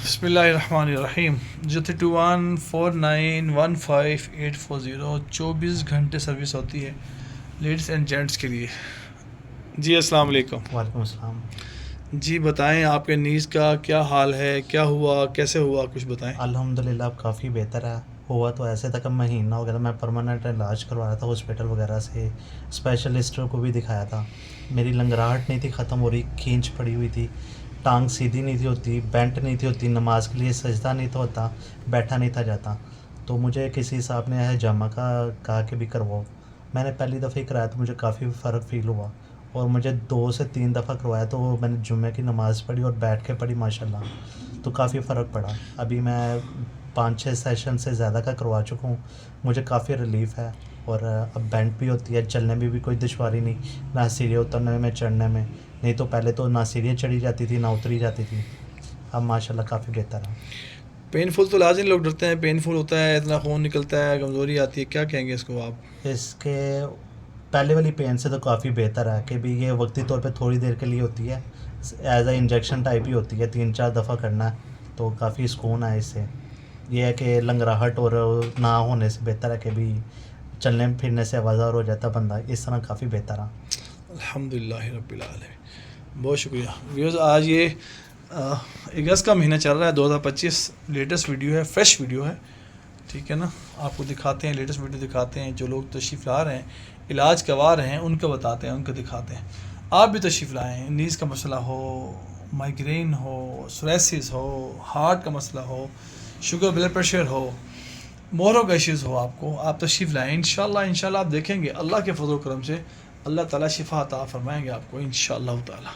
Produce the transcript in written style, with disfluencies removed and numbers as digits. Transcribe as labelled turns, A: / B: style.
A: بسم اللہ الرحمن الرحیم. 3149158840 24 گھنٹے سروس ہوتی ہے لیڈیز اینڈ جینٹس کے لیے. جی السلام علیکم.
B: وعلیکم السلام.
A: جی بتائیں آپ کے نیز کا کیا حال ہے, کیا ہوا, کیسے ہوا, کچھ بتائیں.
B: الحمدللہ اب کافی بہتر ہے. ہوا تو ایسے تک اب مہینہ ہو گیا تھا. میں پرماننٹ علاج کروایا تھا ہاسپٹل وغیرہ سے, اسپیشلسٹ کو بھی دکھایا تھا. میری لنگراہٹ نہیں تھی ختم ہو رہی, کھینچ پڑی ہوئی تھی, ٹانگ سیدھی نہیں تھی ہوتی, بینٹ نہیں تھی ہوتی, نماز کے لیے سجدہ نہیں تھا ہوتا, بیٹھا نہیں تھا جاتا. تو مجھے کسی صاحب نے جامع کا کہا کہ بھی کرواؤ. میں نے پہلی دفعہ ہی کرایا تو مجھے کافی فرق فیل ہوا, اور مجھے 2 سے 3 دفعہ کروایا تو میں نے جمعہ کی نماز پڑھی اور بیٹھ کے پڑھی ماشاءاللہ, تو کافی فرق پڑا. ابھی میں 5-6 سیشن سے زیادہ کا کروا چکا ہوں. مجھے کافی ریلیف ہے, اور اب بینٹ بھی ہوتی ہے, چلنے میں بھی کوئی دشواری نہیں, نہ سیڑھیاں اترنے میں چڑھنے میں. نہیں تو پہلے تو نہ سیڑھیاں چڑھی جاتی تھی نہ اتری جاتی تھی. اب ماشاءاللہ کافی بہتر ہے.
A: پین فل تو لازم لوگ ڈرتے ہیں, پین فل ہوتا ہے, اتنا خون نکلتا ہے, کمزوری آتی ہے, کیا کہیں گے اس کو آپ؟
B: اس کے پہلے والی پین سے تو کافی بہتر ہے کہ بھی یہ وقتی طور پہ تھوڑی دیر کے لیے ہوتی ہے, ایز اے انجیکشن ٹائپ ہی ہوتی ہے, 3-4 دفعہ کرنا ہے تو کافی سکون ہے اس سے. یہ ہے کہ لنگراہٹ اور نہ ہونے سے بہتر ہے کہ بھی چلنے پھرنے سے آوازدار ہو جاتا بندہ, اس طرح کافی بہتر ہے.
A: الحمدللہ رب العالمین, بہت شکریہ. ویوز آج یہ اگست کا مہینہ چل رہا ہے 2025, لیٹسٹ ویڈیو ہے, فریش ویڈیو ہے, ٹھیک ہے نا. آپ کو دکھاتے ہیں, لیٹسٹ ویڈیو دکھاتے ہیں. جو لوگ تشریف لا رہے ہیں, علاج کروا رہے ہیں, ان کو بتاتے ہیں, ان کو دکھاتے ہیں. آپ بھی تشریف لائیں. نیز کا مسئلہ ہو, مائگرین ہو, سوریسس ہو, ہارٹ کا مسئلہ ہو, شوگر بلڈ پریشر ہو, مورو کا ایشوز ہو, آپ کو آپ تشریف لائیں. انشاءاللہ آپ دیکھیں گے اللہ کے فضل و کرم سے اللہ تعالیٰ شفا عطا فرمائیں گے آپ کو انشاءاللہ تعالیٰ.